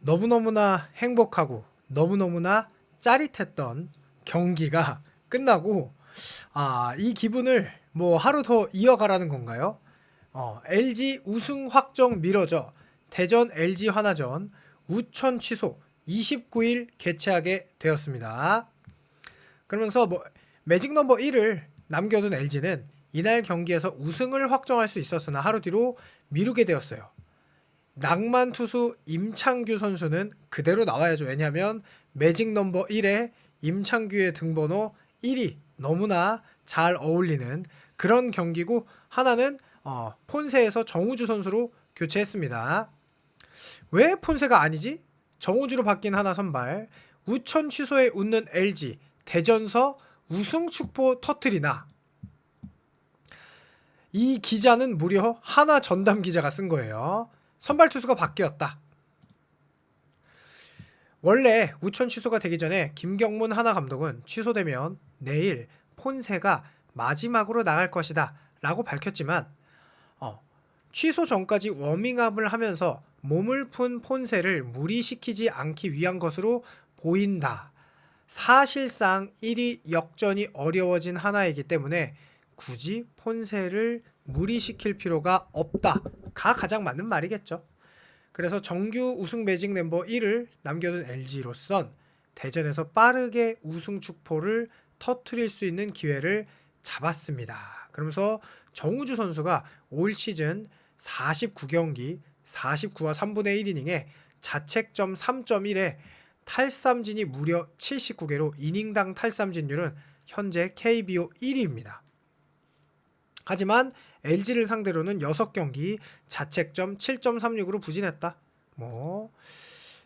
너무너무나 행복하고 너무너무나 짜릿했던 경기가 끝나고 이 기분을 뭐 하루 더 이어가라는 건가요? LG 우승 확정 미뤄져 대전 LG 하나전 우천 취소 29일 개최하게 되었습니다. 그러면서 매직 넘버 1을 남겨둔 LG는 이날 경기에서 우승을 확정할 수 있었으나 하루 뒤로 미루게 되었어요. 낭만 투수 임창규 선수는 그대로 나와야죠. 왜냐하면 매직 넘버 1에 임창규의 등번호 1이 너무나 잘 어울리는 그런 경기고, 하나는 폰세에서 정우주 선수로 교체했습니다. 왜 폰세가 아니지? 정우주로 바뀐 하나 선발, 우천 취소에 웃는 LG, 대전서 우승 축포 터트리나. 이 기자는 무려 하나 전담 기자가 쓴 거예요. 선발 투수가 바뀌었다. 원래 우천 취소가 되기 전에 김경문 하나 감독은 취소되면 내일 폰세가 마지막으로 나갈 것이다 라고 밝혔지만, 취소 전까지 워밍업을 하면서 몸을 푼 폰세를 무리시키지 않기 위한 것으로 보인다. 사실상 1위 역전이 어려워진 하나이기 때문에 굳이 폰세를 무리시킬 필요가 없다가 가장 맞는 말이겠죠. 그래서 정규 우승 매직 넘버 1을 남겨둔 LG로선 대전에서 빠르게 우승 축포를 터트릴 수 있는 기회를 잡았습니다. 그러면서 정우주 선수가 올 시즌 49경기 49와 3분의 1이닝에 자책점 3.1에 탈삼진이 무려 79개로 이닝당 탈삼진율은 현재 KBO 1위입니다. 하지만 LG를 상대로는 6경기 자책점 7.36으로 부진했다.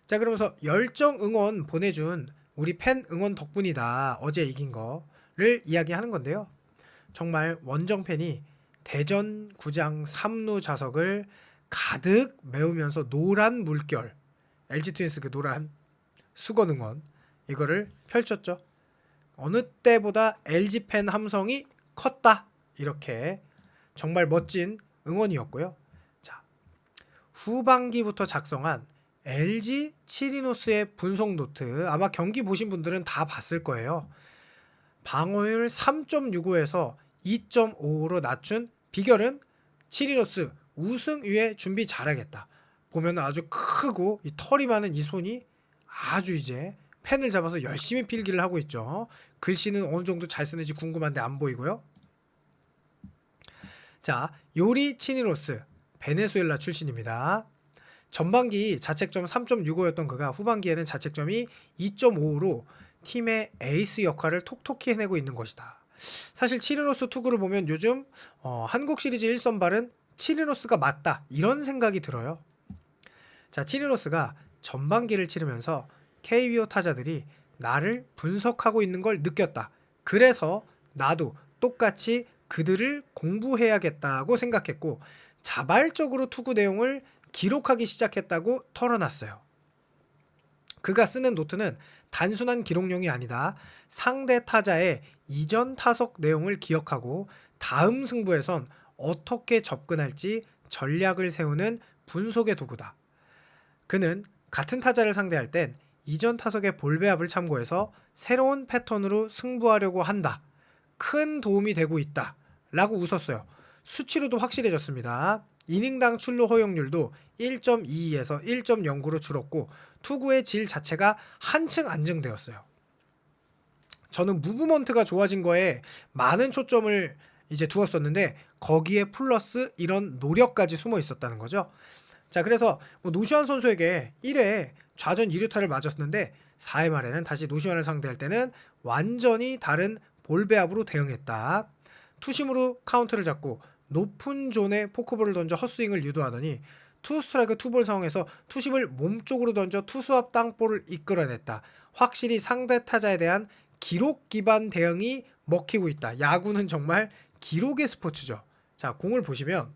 자, 그러면서 열정 응원 보내준 우리 팬 응원 덕분이다. 어제 이긴 거를 이야기하는 건데요. 정말 원정 팬이 대전 구장 3루 좌석을 가득 메우면서 노란 물결, LG 트윈스 그 노란 수건 응원 이거를 펼쳤죠. 어느 때보다 LG 팬 함성이 컸다. 이렇게 정말 멋진 응원이었고요. 자, 후반기부터 작성한 LG 치리노스의 분석 노트, 아마 경기 보신 분들은 다 봤을 거예요. 방어율 3.65에서 2.55로 낮춘 비결은 치리노스 우승 위에 준비 잘하겠다. 보면 아주 크고 이 털이 많은 이 손이 아주 이제 펜을 잡아서 열심히 필기를 하고 있죠. 글씨는 어느 정도 잘 쓰는지 궁금한데 안 보이고요. 자, 요리 치니로스 베네수엘라 출신입니다. 전반기 자책점 3.65였던 그가 후반기에는 자책점이 2.55로 팀의 에이스 역할을 톡톡히 해내고 있는 것이다. 사실 치리노스 투구를 보면 요즘 한국 시리즈 1선발은 치리노스가 맞다 이런 생각이 들어요. 자, 치리노스가 전반기를 치르면서 KBO 타자들이 나를 분석하고 있는 걸 느꼈다. 그래서 나도 똑같이 그들을 공부해야겠다고 생각했고 자발적으로 투구 내용을 기록하기 시작했다고 털어놨어요. 그가 쓰는 노트는 단순한 기록용이 아니다. 상대 타자의 이전 타석 내용을 기억하고 다음 승부에선 어떻게 접근할지 전략을 세우는 분석의 도구다. 그는 같은 타자를 상대할 땐 이전 타석의 볼 배합을 참고해서 새로운 패턴으로 승부하려고 한다. 큰 도움이 되고 있다. 라고 웃었어요. 수치로도 확실해졌습니다. 이닝당 출루 허용률도 1.22에서 1.09로 줄었고 투구의 질 자체가 한층 안정되었어요. 저는 무브먼트가 좋아진 거에 많은 초점을 이제 두었었는데 거기에 플러스 이런 노력까지 숨어 있었다는 거죠. 자, 그래서 노시환 선수에게 1회 좌전 2루타를 맞았는데 4회 말에는 다시 노시환을 상대할 때는 완전히 다른 볼 배합으로 대응했다. 투심으로 카운트를 잡고 높은 존에 포크볼을 던져 헛스윙을 유도하더니 투 스트라이크 투볼 상황에서 투심을 몸쪽으로 던져 투수 앞 땅볼을 이끌어냈다. 확실히 상대 타자에 대한 기록 기반 대응이 먹히고 있다. 야구는 정말 기록의 스포츠죠. 자, 공을 보시면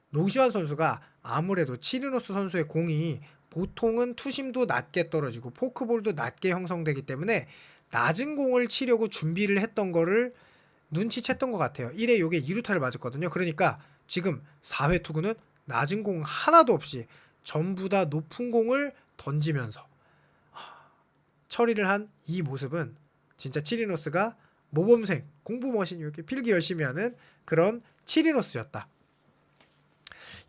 노시환 선수가 아무래도 치리노스 선수의 공이 보통은 투심도 낮게 떨어지고 포크볼도 낮게 형성되기 때문에 낮은 공을 치려고 준비를 했던 거를 눈치챘던 것 같아요. 1회 요게 2루타를 맞았거든요. 그러니까 지금 4회 투구는 낮은 공 하나도 없이 전부 다 높은 공을 던지면서 처리를 한 이 모습은 진짜 치리노스가 모범생, 공부 머신 이렇게 필기 열심히 하는 그런 치리노스였다.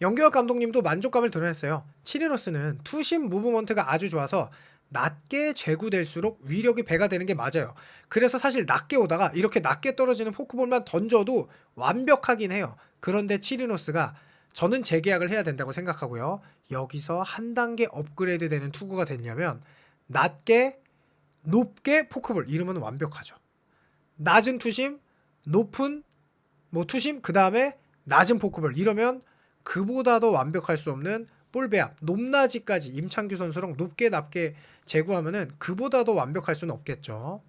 연기혁 감독님도 만족감을 드러냈어요. 치리노스는 투심 무브먼트가 아주 좋아서 낮게 제구될수록 위력이 배가 되는 게 맞아요. 그래서 사실 낮게 오다가 이렇게 낮게 떨어지는 포크볼만 던져도 완벽하긴 해요. 그런데 치리노스가 저는 재계약을 해야 된다고 생각하고요. 여기서 한 단계 업그레이드 되는 투구가 되려면 낮게 높게 포크볼 이러면 완벽하죠. 낮은 투심, 높은 투심, 그 다음에 낮은 포크볼 이러면 그보다 더 완벽할 수 없는 볼 배합, 높낮이까지 임창규 선수랑 높게 낮게 제구하면은 그보다 더 완벽할 수는 없겠죠.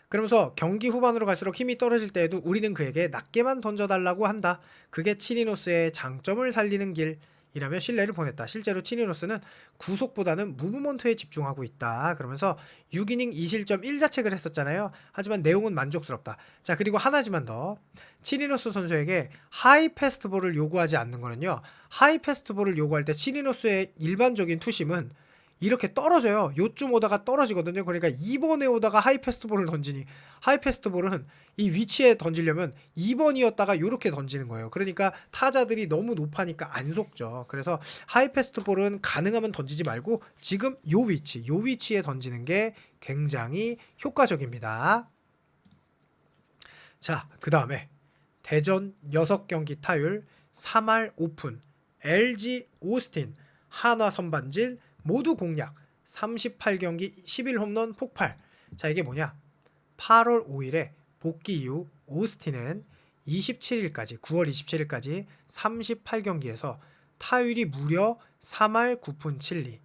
그러면서 경기 후반으로 갈수록 힘이 떨어질 때에도 우리는 그에게 낮게만 던져달라고 한다. 그게 치리노스의 장점을 살리는 길이라며 신뢰를 보냈다. 실제로 치리노스는 구속보다는 무브먼트에 집중하고 있다. 그러면서 6이닝 2실점 1자책을 했었잖아요. 하지만 내용은 만족스럽다. 자, 그리고 하나지만 더. 치리노스 선수에게 하이 패스트볼을 요구하지 않는 거는요. 하이 패스트볼을 요구할 때 치리노스의 일반적인 투심은 이렇게 떨어져요. 요쯤 오다가 떨어지거든요. 그러니까 2번에 오다가 하이 패스트볼을 던지니 하이 패스트볼은 이 위치에 던지려면 2번이었다가 이렇게 던지는 거예요. 그러니까 타자들이 너무 높아니까 안 속죠. 그래서 하이 패스트볼은 가능하면 던지지 말고 지금 요 위치에 던지는 게 굉장히 효과적입니다. 자, 그 다음에 대전 6경기 타율 3할 오픈 LG 오스틴 한화 선반질 모두 공략 38경기 11홈런 폭발. 자, 이게 뭐냐? 8월 5일에 복귀 이후 오스틴은 27일까지 9월 27일까지 38경기에서 타율이 무려 3할 9푼 7리,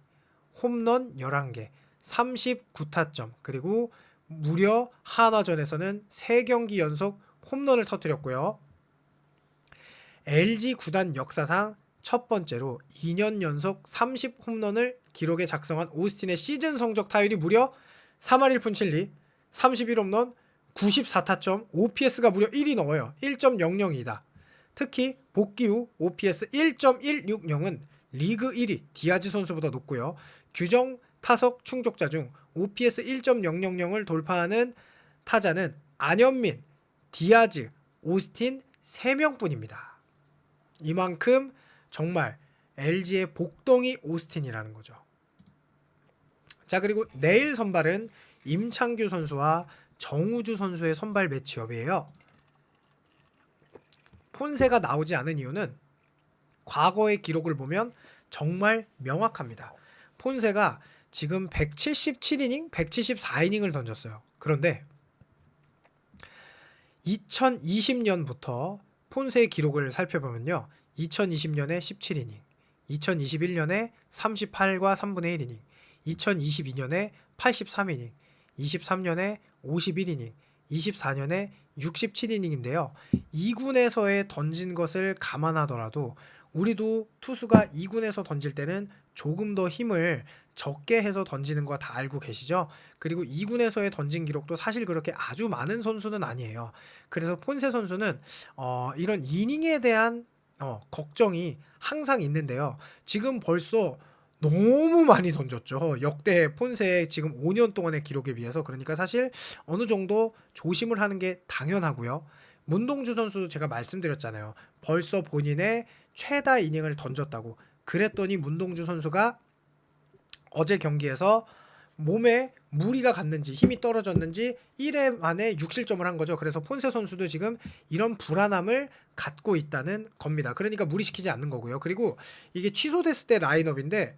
홈런 11개, 39타점, 그리고 무려 한화전에서는 3경기 연속 홈런을 터뜨렸고요. LG 구단 역사상 첫 번째로 2년 연속 30홈런을 기록에 작성한 오스틴의 시즌 성적 타율이 무려 3할 1푼 7리, 31홈런, 94타점, OPS가 무려 1이 넘어요. 1.00이다. 특히 복귀 후 OPS 1.160은 리그 1위 디아즈 선수보다 높고요. 규정 타석 충족자 중 OPS 1.000을 돌파하는 타자는 안현민, 디아즈, 오스틴 3명뿐입니다. 이만큼 정말 LG의 복덩이 오스틴이라는 거죠. 자, 그리고 내일 선발은 임창규 선수와 정우주 선수의 선발 매치업이에요. 폰세가 나오지 않은 이유는 과거의 기록을 보면 정말 명확합니다. 폰세가 지금 177이닝, 174이닝을 던졌어요. 그런데 2020년부터 폰세의 기록을 살펴보면요. 2020년에 17이닝, 2021년에 38과 3분의 1이닝, 2022년에 83이닝, 23년에 51이닝, 24년에 67이닝인데요. 2군에서의 던진 것을 감안하더라도 우리도 투수가 2군에서 던질 때는 조금 더 힘을 적게 해서 던지는 거 다 알고 계시죠? 그리고 2군에서의 던진 기록도 사실 그렇게 아주 많은 선수는 아니에요. 그래서 폰세 선수는 이런 이닝에 대한 걱정이 항상 있는데요. 지금 벌써 너무 많이 던졌죠. 역대 폰세 지금 5년 동안의 기록에 비해서. 그러니까 사실 어느 정도 조심을 하는 게 당연하고요. 문동주 선수도 제가 말씀드렸잖아요. 벌써 본인의 최다 이닝을 던졌다고. 그랬더니 문동주 선수가 어제 경기에서 몸에 무리가 갔는지 힘이 떨어졌는지 1회 만에 6실점을 한 거죠. 그래서 폰세 선수도 지금 이런 불안함을 갖고 있다는 겁니다. 그러니까 무리시키지 않는 거고요. 그리고 이게 취소됐을 때 라인업인데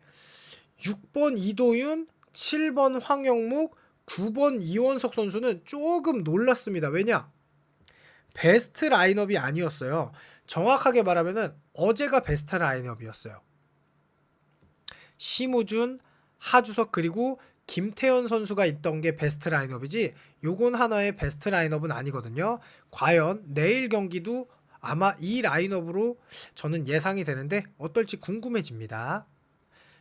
6번 이도윤, 7번 황영묵, 9번 이원석 선수는 조금 놀랐습니다. 왜냐? 베스트 라인업이 아니었어요. 정확하게 말하면은 어제가 베스트 라인업이었어요. 심우준, 하주석 그리고 김태현 선수가 있던 게 베스트 라인업이지 요건 하나의 베스트 라인업은 아니거든요. 과연 내일 경기도 아마 이 라인업으로 저는 예상이 되는데 어떨지 궁금해집니다.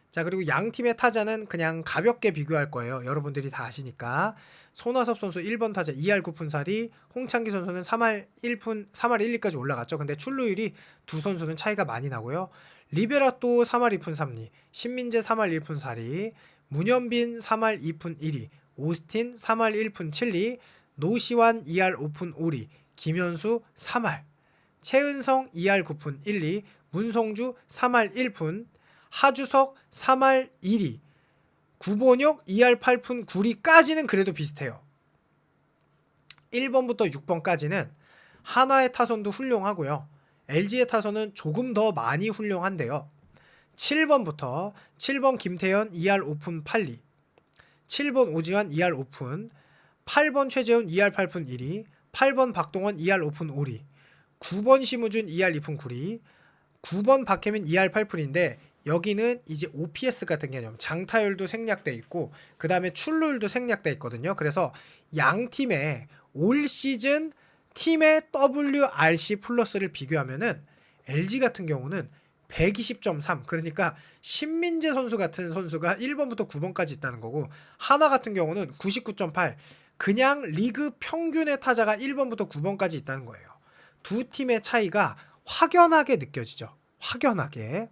자, 그리고 양 팀의 타자는 그냥 가볍게 비교할 거예요. 여러분들이 다 아시니까. 손아섭 선수 1번 타자 2할 9푼 4리, 홍창기 선수는 3할 1푼 3할 1리까지 올라갔죠. 근데 출루율이 두 선수는 차이가 많이 나고요. 리베라또 3할 2푼 3리, 신민재 3할 1푼 4리, 문현빈 3할 2푼 1리, 오스틴 3할 1푼 7리, 노시환 2할 5푼 5리, 김현수 3할, 최은성 2할 9푼 1리, 문성주 3할 1푼, 하주석 3할 2리, 구본혁 2할 8푼 9리까지는 그래도 비슷해요. 1번부터 6번까지는 한화의 타선도 훌륭하고요. LG의 타선은 조금 더 많이 훌륭한데요. 7번부터 7번 김태현 2할 5푼 8리, 7번 오지환 2할 5푼, 8번 최재훈 2할 8푼 1리, 8번 박동원 2할 5푼 5리, 9번 심우준 2할 2푼 9리, 9번 박혜민 2할 8푼인데 여기는 이제 OPS 같은 개념, 장타율도 생략돼 있고 그 다음에 출루율도 생략돼 있거든요. 그래서 양 팀의 올 시즌 팀의 WRC 플러스를 비교하면은 LG 같은 경우는 120.3, 그러니까 신민재 선수 같은 선수가 1번부터 9번까지 있다는 거고, 하나 같은 경우는 99.8, 그냥 리그 평균의 타자가 1번부터 9번까지 있다는 거예요. 두 팀의 차이가 확연하게 느껴지죠. 확연하게.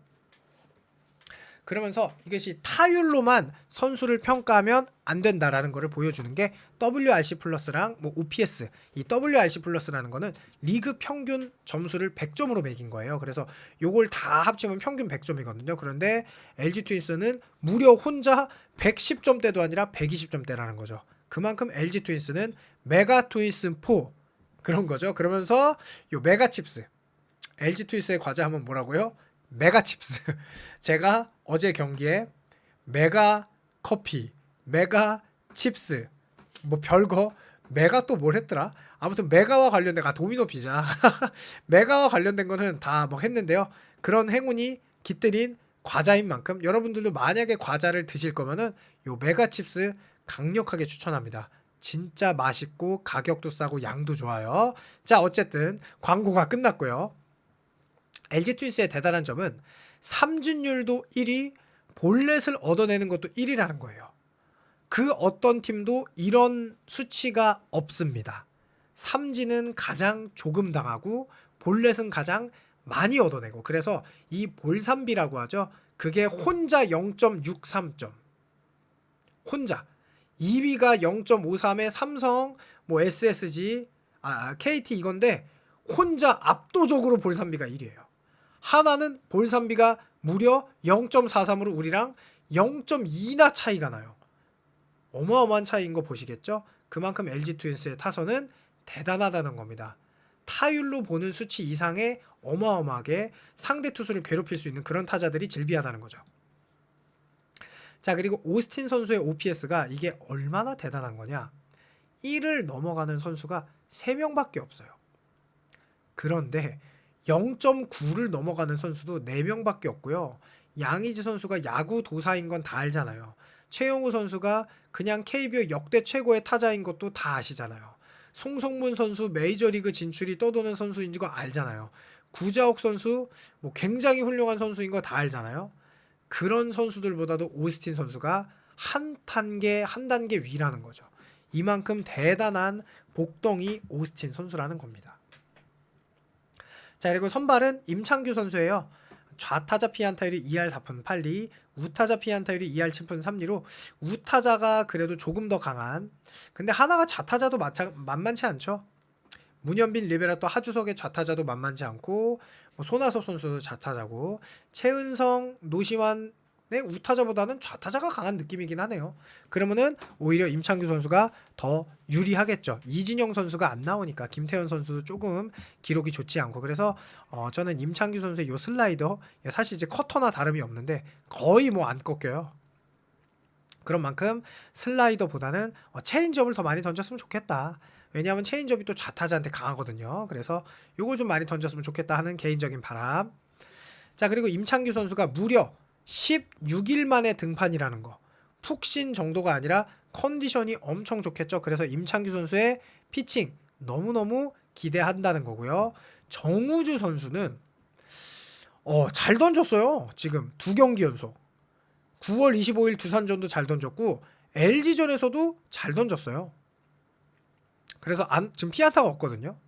그러면서 이것이 타율로만 선수를 평가하면 안 된다라는 것을 보여주는 게 WRC 플러스랑 뭐 OPS, 이 WRC 플러스라는 거는 리그 평균 점수를 100점으로 매긴 거예요. 그래서 요걸 다 합치면 평균 100점이거든요. 그런데 LG 트윈스는 무려 혼자 110점대도 아니라 120점대라는 거죠. 그만큼 LG 트윈스는 메가 트윈스 4 그런 거죠. 그러면서 요 메가 칩스, LG 트윈스의 과자 하면 뭐라고요? 메가 칩스. 제가 어제 경기에 메가 커피, 메가 칩스, 뭐 별거, 메가 또 뭘 했더라? 아무튼 메가와 관련된, 도미노 피자. 메가와 관련된 거는 다 뭐 했는데요. 그런 행운이 깃들인 과자인 만큼 여러분들도 만약에 과자를 드실 거면은 요 메가 칩스 강력하게 추천합니다. 진짜 맛있고 가격도 싸고 양도 좋아요. 자, 어쨌든 광고가 끝났고요. LG 트윈스의 대단한 점은 삼진율도 1위, 볼넷을 얻어내는 것도 1위라는 거예요. 그 어떤 팀도 이런 수치가 없습니다. 삼진은 가장 조금 당하고 볼넷은 가장 많이 얻어내고, 그래서 이 볼삼비라고 하죠. 그게 혼자 0.63점. 혼자. 2위가 0.53에 삼성, 뭐 SSG, KT 이건데 혼자 압도적으로 볼삼비가 1위예요. 하나는 볼삼비가 무려 0.43으로 우리랑 0.2나 차이가 나요. 어마어마한 차이인 거 보시겠죠? 그만큼 LG 트윈스의 타선은 대단하다는 겁니다. 타율로 보는 수치 이상의 어마어마하게 상대 투수를 괴롭힐 수 있는 그런 타자들이 질비하다는 거죠. 자, 그리고 오스틴 선수의 OPS가 이게 얼마나 대단한 거냐? 1을 넘어가는 선수가 3명밖에 없어요. 그런데 0.9를 넘어가는 선수도 4명밖에 없고요. 양의지 선수가 야구 도사인 건 다 알잖아요. 최용우 선수가 그냥 KBO 역대 최고의 타자인 것도 다 아시잖아요. 송성문 선수 메이저리그 진출이 떠도는 선수인 거 알잖아요. 구자욱 선수 뭐 굉장히 훌륭한 선수인 거 다 알잖아요. 그런 선수들보다도 오스틴 선수가 한 단계 위라는 거죠. 이만큼 대단한 복덩이 오스틴 선수라는 겁니다. 자, 그리고 선발은 임창규 선수예요. 좌타자 피안타율이 2할 4푼 8리, 우타자 피안타율이 2할 7푼 3리로 우타자가 그래도 조금 더 강한, 근데 하나가 좌타자도 만만치 않죠. 문현빈, 리베라또, 하주석의 좌타자도 만만치 않고, 뭐 손아섭 선수도 좌타자고, 최은성, 노시환의 우타자보다는 좌타자가 강한 느낌이긴 하네요. 그러면은 오히려 임창규 선수가 더 유리하겠죠. 이진영 선수가 안 나오니까. 김태현 선수도 조금 기록이 좋지 않고, 그래서 저는 임창규 선수의 요 슬라이더, 사실 이제 커터나 다름이 없는데 거의 뭐 안 꺾여요. 그런 만큼 슬라이더보다는 체인지업을 더 많이 던졌으면 좋겠다. 왜냐하면 체인지업이 또 좌타자한테 강하거든요. 그래서 요걸 좀 많이 던졌으면 좋겠다 하는 개인적인 바람. 자, 그리고 임창규 선수가 무려 16일 만에 등판이라는 거. 푹 쉰 정도가 아니라 컨디션이 엄청 좋겠죠. 그래서 임창규 선수의 피칭 너무너무 기대한다는 거고요. 정우주 선수는 잘 던졌어요. 지금 2경기 연속. 9월 25일 두산전도 잘 던졌고 LG전에서도 잘 던졌어요. 그래서 지금 피안타가 없거든요.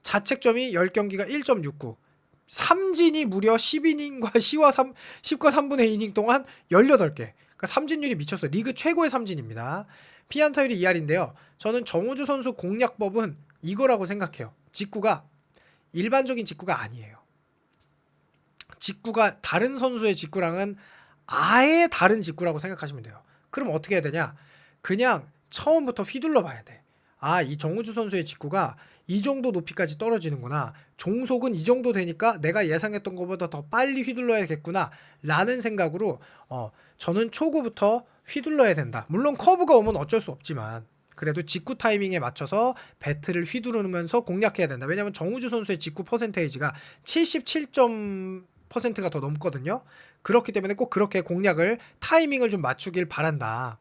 자책점이 10경기가 1.69, 삼진이 무려 10이닝과 10과 3분의 2이닝 동안 18개. 그러니까 삼진율이 미쳤어요. 리그 최고의 삼진입니다. 피안타율이 2할인데요. 저는 정우주 선수 공략법은 이거라고 생각해요. 직구가 일반적인 직구가 아니에요. 직구가 다른 선수의 직구랑은 아예 다른 직구라고 생각하시면 돼요. 그럼 어떻게 해야 되냐? 그냥 처음부터 휘둘러 봐야 돼. 아, 이 정우주 선수의 직구가 이 정도 높이까지 떨어지는구나. 종속은 이 정도 되니까 내가 예상했던 것보다 더 빨리 휘둘러야겠구나. 라는 생각으로 저는 초구부터 휘둘러야 된다. 물론 커브가 오면 어쩔 수 없지만 그래도 직구 타이밍에 맞춰서 배트를 휘두르면서 공략해야 된다. 왜냐하면 정우주 선수의 직구 퍼센테이지가 77%가 더 넘거든요. 그렇기 때문에 꼭 그렇게 공략을 타이밍을 좀 맞추길 바란다.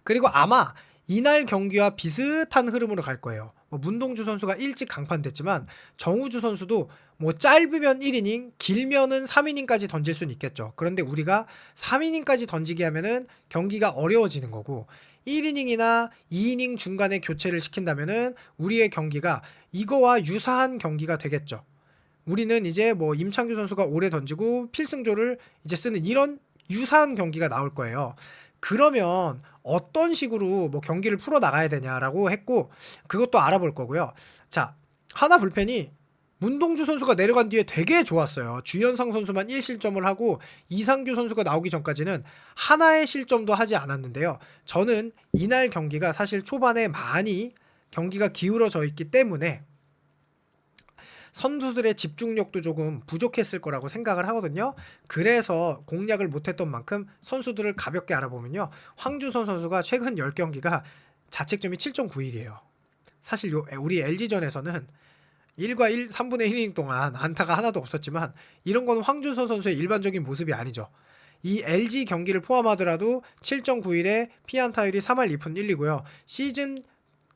그리고 아마 이날 경기와 비슷한 흐름으로 갈 거예요. 문동주 선수가 일찍 강판됐지만 정우주 선수도 뭐 짧으면 1이닝, 길면은 3이닝까지 던질 수는 있겠죠. 그런데 우리가 3이닝까지 던지게 하면은 경기가 어려워지는 거고 1이닝이나 2이닝 중간에 교체를 시킨다면은 우리의 경기가 이거와 유사한 경기가 되겠죠. 우리는 이제 뭐 임창규 선수가 오래 던지고 필승조를 이제 쓰는 이런 유사한 경기가 나올 거예요. 그러면 어떤 식으로 뭐 경기를 풀어 나가야 되냐라고 했고 그것도 알아볼 거고요. 자, 하나 불펜이 문동주 선수가 내려간 뒤에 되게 좋았어요. 주현상 선수만 1실점을 하고 이상규 선수가 나오기 전까지는 하나의 실점도 하지 않았는데요. 저는 이날 경기가 사실 초반에 많이 경기가 기울어져 있기 때문에 선수들의 집중력도 조금 부족했을 거라고 생각을 하거든요. 그래서 공략을 못했던 만큼 선수들을 가볍게 알아보면요. 황준선 선수가 최근 10경기가 자책점이 7.91이에요. 사실 우리 LG전에서는 1과 3분의 1이닝 동안 안타가 하나도 없었지만 이런 건 황준선 선수의 일반적인 모습이 아니죠. 이 LG 경기를 포함하더라도 7.91에 피안타율이 3할 2푼 1리고요. 시즌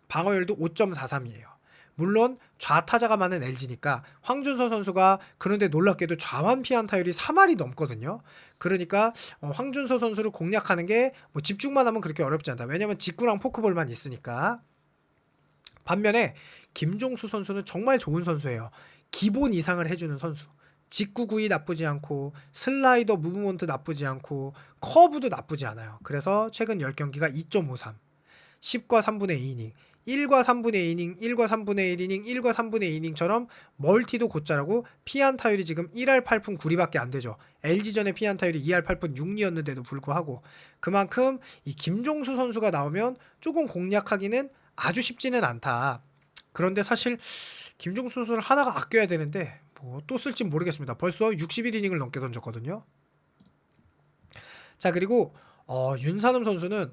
방어율도 5.43이에요. 물론 좌타자가 많은 LG니까 황준서 선수가 그런데 놀랍게도 좌완 피안타율이 3할이 넘거든요. 그러니까 황준서 선수를 공략하는 게 뭐 집중만 하면 그렇게 어렵지 않다. 왜냐면 직구랑 포크볼만 있으니까. 반면에 김종수 선수는 정말 좋은 선수예요. 기본 이상을 해주는 선수. 직구 구위 나쁘지 않고 슬라이더 무브먼트 나쁘지 않고 커브도 나쁘지 않아요. 그래서 최근 10경기가 2.53 10과 3분의 2이닝 1과 3분의 2이닝 1과 3분의 1이닝 1과 3분의 2이닝처럼 멀티도 곧잘하고 피안타율이 지금 1할 8푼 9리밖에 안 되죠. LG전의 피안타율이 2할 8푼 6리였는데도 불구하고 그만큼 이 김종수 선수가 나오면 조금 공략하기는 아주 쉽지는 않다. 그런데 사실 김종수 선수를 하나가 아껴야 되는데 뭐 또 쓸진 모르겠습니다. 벌써 61이닝을 넘게 던졌거든요. 자, 그리고 윤산음 선수는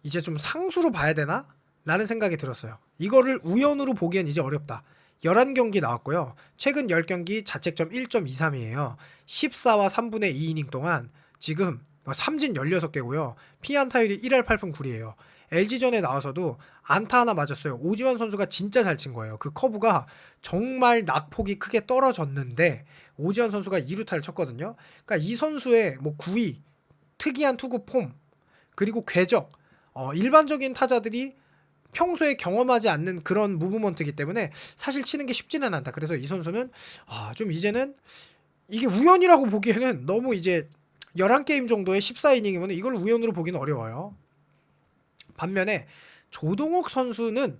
이제 좀 상수로 봐야 되나? 라는 생각이 들었어요. 이거를 우연으로 보기엔 이제 어렵다. 11경기 나왔고요. 최근 10경기 자책점 1.23이에요. 14와 3분의 2이닝 동안 지금 삼진 16개고요. 피안타율이 1할 8푼 9리예요. LG전에 나와서도 안타 하나 맞았어요. 오지환 선수가 진짜 잘 친 거예요. 그 커브가 정말 낙폭이 크게 떨어졌는데 오지환 선수가 2루타를 쳤거든요. 그러니까 이 선수의 뭐 구위, 특이한 투구 폼, 그리고 궤적, 일반적인 타자들이 평소에 경험하지 않는 그런 무브먼트이기 때문에 사실 치는 게 쉽지는 않다. 그래서 이 선수는 좀 이제는 이게 우연이라고 보기에는 너무 이제 11게임 정도의 14이닝이면 이걸 우연으로 보기는 어려워요. 반면에 조동욱 선수는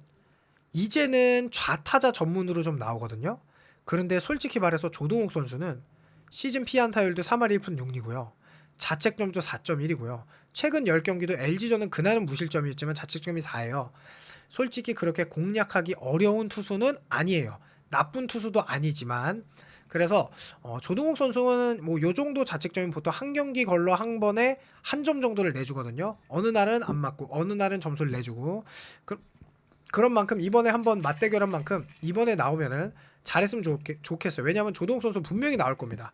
이제는 좌타자 전문으로 좀 나오거든요. 그런데 솔직히 말해서 조동욱 선수는 시즌 피안타율도 3할 1푼 6리고요. 자책점도 4.1이고요. 최근 10경기도 LG전은 그날은 무실점이었지만 자책점이 4예요. 솔직히 그렇게 공략하기 어려운 투수는 아니에요. 나쁜 투수도 아니지만 그래서 조동욱 선수는 뭐 요 정도 자책점이 보통 한 경기 걸러 한 번에 한 점 정도를 내주거든요. 어느 날은 안 맞고 어느 날은 점수를 내주고 그런 만큼 이번에 한번 맞대결한 만큼 이번에 나오면은 잘했으면 좋겠어요. 왜냐하면 조동욱 선수 분명히 나올 겁니다.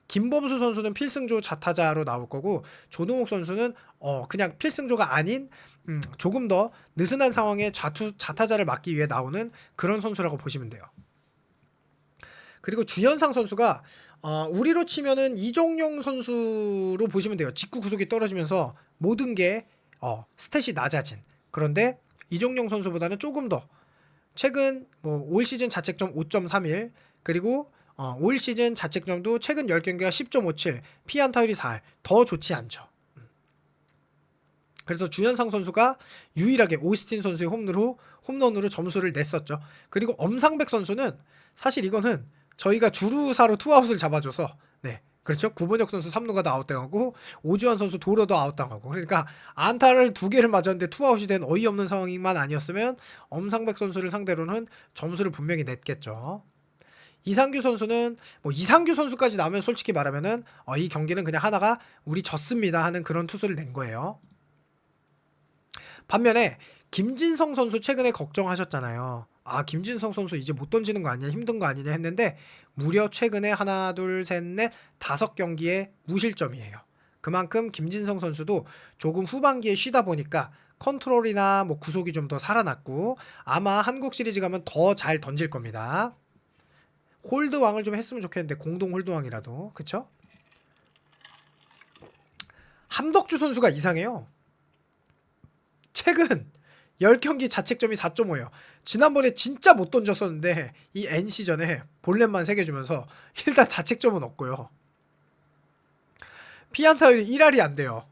김범수 선수는 필승조 좌타자로 나올 거고 조동욱 선수는 그냥 필승조가 아닌 조금 더 느슨한 상황에 좌타자를 막기 위해 나오는 그런 선수라고 보시면 돼요. 그리고 주현상 선수가 우리로 치면은 이종용 선수로 보시면 돼요. 직구 구속이 떨어지면서 모든 게 스탯이 낮아진. 그런데 이종용 선수보다는 조금 더 최근 뭐 올 시즌 자책점 5.31 그리고 올 시즌 자책점도 최근 10경기가 10.57, 피안타율이 4할, 더 좋지 않죠. 그래서 주현상 선수가 유일하게 오스틴 선수의 홈런으로 점수를 냈었죠. 그리고 엄상백 선수는 사실 이거는 저희가 주루사로 투아웃을 잡아줘서 네, 그렇죠. 구본혁 선수 3루가도 아웃당하고 오주환 선수 도로도 아웃당하고, 그러니까 안타를 2개를 맞았는데 투아웃이 된 어이없는 상황만 아니었으면 엄상백 선수를 상대로는 점수를 분명히 냈겠죠. 이상규 선수는 이상규 선수까지 나오면 솔직히 말하면은 이 경기는 그냥 하나가 우리 졌습니다 하는 그런 투수를 낸 거예요. 반면에 김진성 선수 최근에 걱정하셨잖아요. 김진성 선수 이제 못 던지는 거 아니냐, 힘든 거 아니냐 했는데 무려 최근에 하나, 둘, 셋, 넷, 5경기에 무실점이에요. 그만큼 김진성 선수도 조금 후반기에 쉬다 보니까 컨트롤이나 구속이 좀 더 살아났고 아마 한국 시리즈 가면 더 잘 던질 겁니다. 홀드왕을 좀 했으면 좋겠는데, 공동 홀드왕이라도. 그쵸? 함덕주 선수가 이상해요. 최근 10경기 자책점이 4.5예요. 지난번에 진짜 못 던졌었는데 이 NC전에 볼넷만 3개 주면서 일단 자책점은 없고요. 피안타율이 1할이 안 돼요.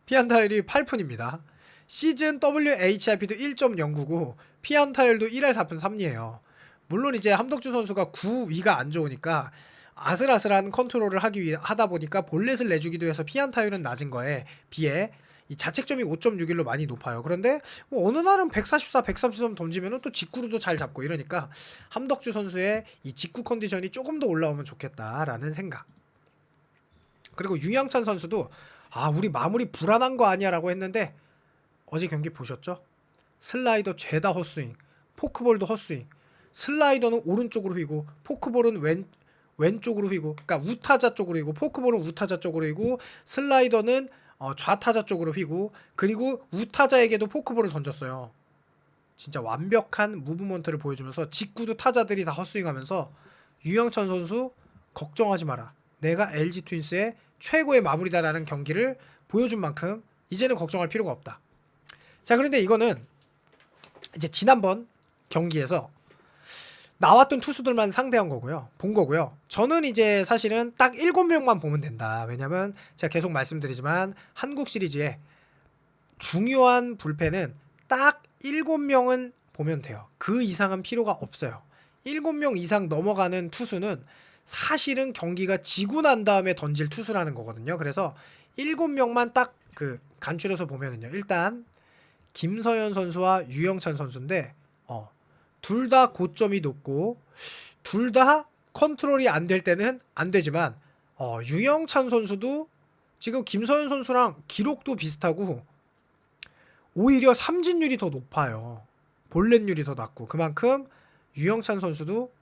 피안타율이 8푼입니다. 시즌 WHIP도 1.09고 피안타율도 1할 4푼 3리예요. 물론 이제 함덕주 선수가 9위가 안 좋으니까 아슬아슬한 컨트롤을 하다 보니까 볼넷을 내주기도 해서 피안타율은 낮은 거에 비해 이 자책점이 5.61로 많이 높아요. 그런데 어느 날은 144, 133 던지면 또 직구로도 잘 잡고 이러니까 함덕주 선수의 이 직구 컨디션이 조금 더 올라오면 좋겠다라는 생각. 그리고 유영찬 선수도 우리 마무리 불안한 거 아니야 라고 했는데 어제 경기 보셨죠? 슬라이더 죄다 헛스윙, 포크볼도 헛스윙. 슬라이더는 오른쪽으로 휘고 포크볼은 왼쪽으로 휘고, 그러니까 우타자 쪽으로 휘고 포크볼은 우타자 쪽으로 휘고 슬라이더는 좌타자 쪽으로 휘고, 그리고 우타자에게도 포크볼을 던졌어요. 진짜 완벽한 무브먼트를 보여주면서 직구도 타자들이 다 헛스윙하면서 유영찬 선수 걱정하지 마라, 내가 LG 트윈스의 최고의 마무리다라는 경기를 보여준 만큼 이제는 걱정할 필요가 없다. 자, 그런데 이거는 이제 지난번 경기에서 나왔던 투수들만 상대한 거고요. 본 거고요. 저는 이제 사실은 딱 7명만 보면 된다. 왜냐면 제가 계속 말씀드리지만 한국 시리즈에 중요한 불펜은 딱 7명은 보면 돼요. 그 이상은 필요가 없어요. 7명 이상 넘어가는 투수는 사실은 경기가 지고 난 다음에 던질 투수라는 거거든요. 그래서 7명만 딱 간추려서 보면은요. 일단 김서현 선수와 유영찬 선수인데 둘 다 고점이 높고 둘 다 컨트롤이 안 될 때는 안 되지만 유영찬 선수도 지금 김서현 선수랑 기록도 비슷하고 오히려 삼진율이 더 높아요. 볼넷율이 더 낮고, 그만큼 유영찬 선수도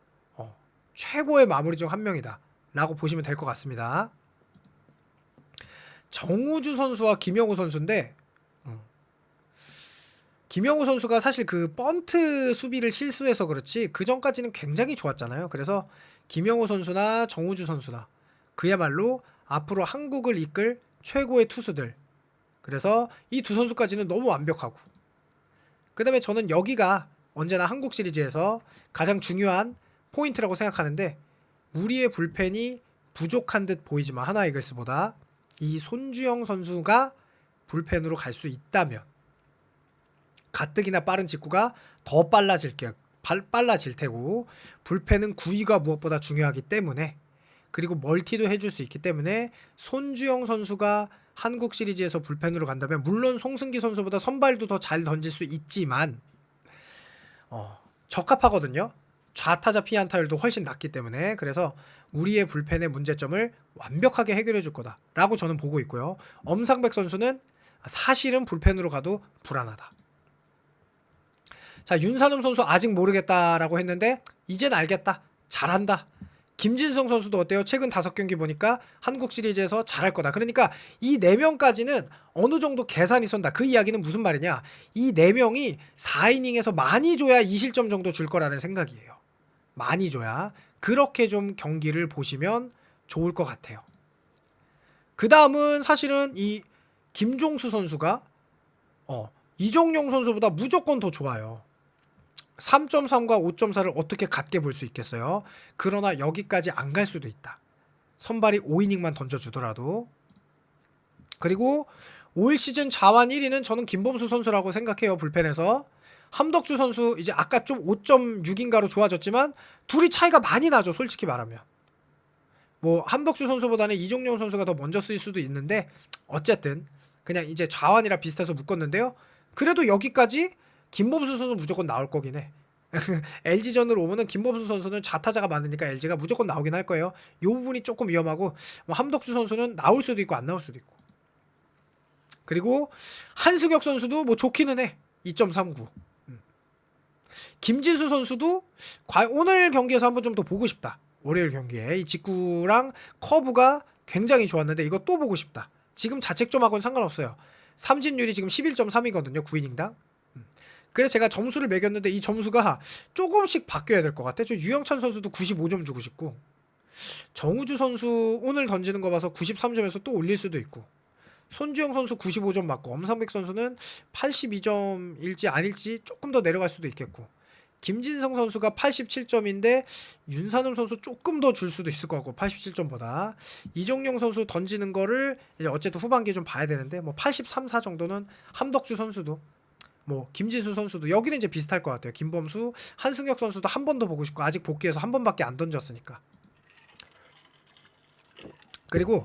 최고의 마무리 중 한 명이다 라고 보시면 될 것 같습니다. 정우주 선수와 김영우 선수인데 김영우 선수가 사실 그 번트 수비를 실수해서 그렇지 그 전까지는 굉장히 좋았잖아요. 그래서 김영우 선수나 정우주 선수나 그야말로 앞으로 한국을 이끌 최고의 투수들. 그래서 이 두 선수까지는 너무 완벽하고, 그 다음에 저는 여기가 언제나 한국 시리즈에서 가장 중요한 포인트라고 생각하는데, 우리의 불펜이 부족한 듯 보이지만 하나이글스보다 이 손주영 선수가 불펜으로 갈 수 있다면 가뜩이나 빠른 직구가 더 빨라질 테고, 불펜은 구위가 무엇보다 중요하기 때문에, 그리고 멀티도 해줄 수 있기 때문에 손주영 선수가 한국 시리즈에서 불펜으로 간다면 물론 송승기 선수보다 선발도 더 잘 던질 수 있지만 적합하거든요. 좌타자 피안타율도 훨씬 낮기 때문에. 그래서 우리의 불펜의 문제점을 완벽하게 해결해 줄 거다라고 저는 보고 있고요. 엄상백 선수는 사실은 불펜으로 가도 불안하다. 자, 윤산음 선수 아직 모르겠다라고 했는데 이젠 알겠다, 잘한다. 김진성 선수도 어때요? 최근 5경기 보니까 한국 시리즈에서 잘할 거다. 그러니까 이 4명까지는 어느 정도 계산이 선다. 그 이야기는 무슨 말이냐, 이 4명이 4이닝에서 많이 줘야 2실점 정도 줄 거라는 생각이에요. 많이 줘야. 그렇게 좀 경기를 보시면 좋을 것 같아요. 그 다음은 사실은 이 김종수 선수가 이정용 선수보다 무조건 더 좋아요. 3.3과 5.4를 어떻게 같게 볼 수 있겠어요? 그러나 여기까지 안 갈 수도 있다. 선발이 5이닝만 던져주더라도. 그리고 올 시즌 자완 1위는 저는 김범수 선수라고 생각해요. 불펜에서. 함덕주 선수 이제 아까 좀 5.6인가로 좋아졌지만 둘이 차이가 많이 나죠. 솔직히 말하면. 뭐 함덕주 선수보다는 이종용 선수가 더 먼저 쓰일 수도 있는데 어쨌든 그냥 이제 좌완이라 비슷해서 묶었는데요. 그래도 여기까지 김범수 선수 무조건 나올 거긴 해. LG전으로 오면은 김범수 선수는 좌타자가 많으니까 LG가 무조건 나오긴 할 거예요. 이 부분이 조금 위험하고 뭐 함덕주 선수는 나올 수도 있고 안 나올 수도 있고. 그리고 한승혁 선수도 뭐 좋기는 해. 2.39. 김진수 선수도 오늘 경기에서 한번 좀 더 보고 싶다. 월요일 경기에 이 직구랑 커브가 굉장히 좋았는데 이거 또 보고 싶다. 지금 자책점하고는 상관없어요. 삼진율이 지금 11.3이거든요. 9이닝당. 그래서 제가 점수를 매겼는데 이 점수가 조금씩 바뀌어야 될 것 같아. 저 유영찬 선수도 95점 주고 싶고 정우주 선수 오늘 던지는 거 봐서 93점에서 또 올릴 수도 있고 손주영 선수 95점 맞고 엄상백 선수는 82점일지 아닐지 조금 더 내려갈 수도 있겠고 김진성 선수가 87점인데 윤산음 선수 조금 더 줄 수도 있을 것 같고 87점보다 이종용 선수 던지는 거를 이제 어쨌든 후반기에 좀 봐야 되는데 뭐 83, 4 정도는 함덕주 선수도 뭐 김진수 선수도 여기는 이제 비슷할 것 같아요. 김범수, 한승혁 선수도 한 번 더 보고 싶고 아직 복귀해서 한 번밖에 안 던졌으니까. 그리고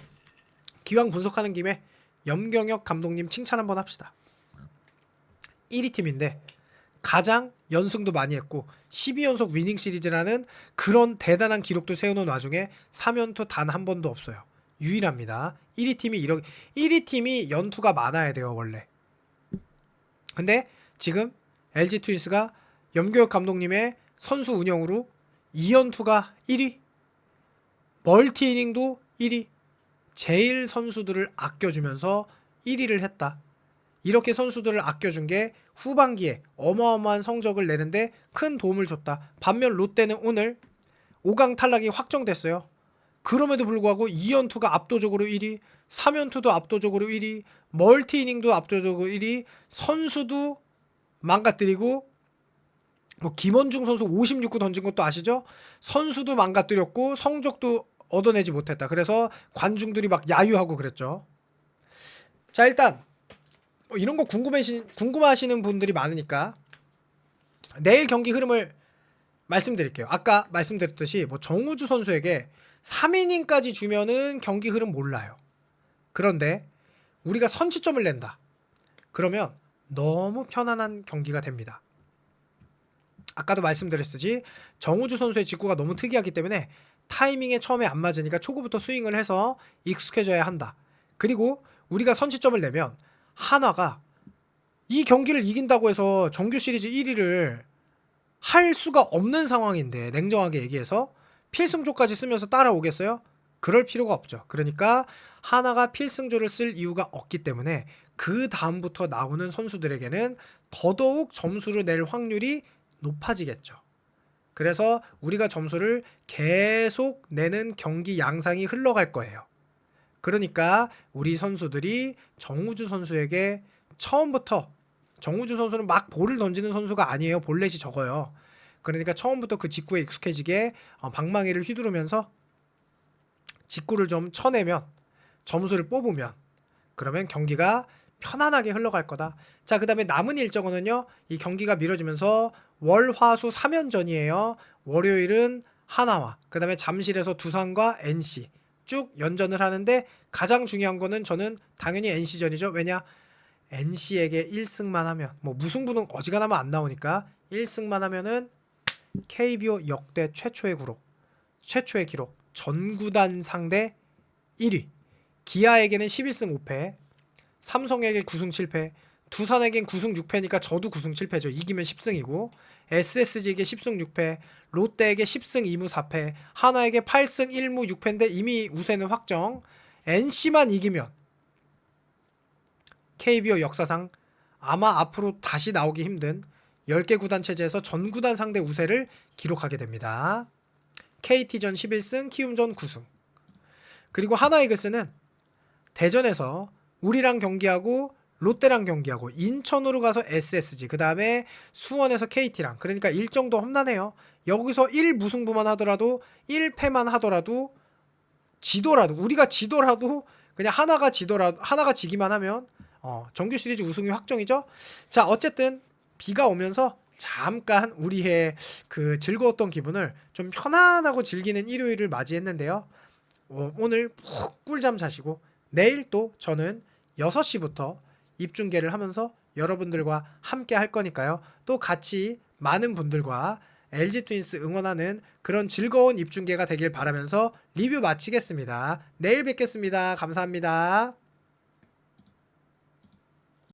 기왕 분석하는 김에 염경엽 감독님 칭찬 한번 합시다. 1위 팀인데 가장 연승도 많이 했고 12연속 위닝 시리즈라는 그런 대단한 기록도 세워놓은 와중에 3연투 단 한 번도 없어요. 유일합니다. 1위 팀이 연투가 많아야 돼요 원래. 근데 지금 LG 트윈스가 염교혁 감독님의 선수 운영으로 2연투가 1위, 멀티이닝도 1위, 제일 선수들을 아껴주면서 1위를 했다. 이렇게 선수들을 아껴준 게 후반기에 어마어마한 성적을 내는데 큰 도움을 줬다. 반면 롯데는 오늘 5강 탈락이 확정됐어요. 그럼에도 불구하고 2연투가 압도적으로 1위, 3연투도 압도적으로 1위, 멀티이닝도 압도적으로 1위, 선수도 망가뜨리고 뭐 김원중 선수 56구 던진 것도 아시죠? 선수도 망가뜨렸고 성적도 얻어내지 못했다. 그래서 관중들이 막 야유하고 그랬죠. 자 일단 뭐 이런 거 궁금하시는 분들이 많으니까 내일 경기 흐름을 말씀드릴게요. 아까 말씀드렸듯이 뭐 정우주 선수에게 3이닝까지 주면은 경기 흐름 몰라요. 그런데 우리가 선취점을 낸다. 그러면 너무 편안한 경기가 됩니다. 아까도 말씀드렸듯이 정우주 선수의 직구가 너무 특이하기 때문에 타이밍에 처음에 안 맞으니까 초구부터 스윙을 해서 익숙해져야 한다. 그리고 우리가 선취점을 내면 한화가 이 경기를 이긴다고 해서 정규 시리즈 1위를 할 수가 없는 상황인데 냉정하게 얘기해서 필승조까지 쓰면서 따라오겠어요? 그럴 필요가 없죠. 그러니까 하나가 필승조를 쓸 이유가 없기 때문에 그 다음부터 나오는 선수들에게는 더더욱 점수를 낼 확률이 높아지겠죠. 그래서 우리가 점수를 계속 내는 경기 양상이 흘러갈 거예요. 그러니까 우리 선수들이 정우주 선수에게 처음부터 정우주 선수는 막 볼을 던지는 선수가 아니에요. 볼넷이 적어요. 그러니까 처음부터 그 직구에 익숙해지게 방망이를 휘두르면서 직구를 좀 쳐내면 점수를 뽑으면 그러면 경기가 편안하게 흘러갈 거다. 자, 그 다음에 남은 일정은요. 이 경기가 미뤄지면서 월, 화, 수 3연전이에요. 월요일은 하나와 그 다음에 잠실에서 두산과 NC 쭉 연전을 하는데 가장 중요한 거는 저는 당연히 NC전이죠. 왜냐? NC에게 1승만 하면 뭐 무승부는 어지간하면 안 나오니까 1승만 하면은 KBO 역대 최초의 기록 전구단 상대 1위 기아에게는 11승 5패 삼성에게 9승 7패 두산에겐 9승 6패니까 저도 9승 7패죠. 이기면 10승이고 SSG에게 10승 6패 롯데에게 10승 2무 4패 하나에게 8승 1무 6패인데 이미 우세는 확정. NC만 이기면 KBO 역사상 아마 앞으로 다시 나오기 힘든 10개 구단 체제에서 전 구단 상대 우세를 기록하게 됩니다. KT전 11승, 키움전 9승. 그리고 하나이글스는 대전에서 우리랑 경기하고 롯데랑 경기하고 인천으로 가서 SSG 그 다음에 수원에서 KT랑 그러니까 일정도 험난해요. 여기서 1무승부만 하더라도 1패만 하더라도 지더라도 우리가 지더라도 그냥 하나가 지기만 하면 정규 시리즈 우승이 확정이죠. 자 어쨌든 비가 오면서 잠깐 우리의 그 즐거웠던 기분을 좀 편안하고 즐기는 일요일을 맞이했는데요. 오늘 푹 꿀잠 자시고 내일 또 저는 6시부터 입중계를 하면서 여러분들과 함께 할 거니까요. 또 같이 많은 분들과 LG 트윈스 응원하는 그런 즐거운 입중계가 되길 바라면서 리뷰 마치겠습니다. 내일 뵙겠습니다. 감사합니다.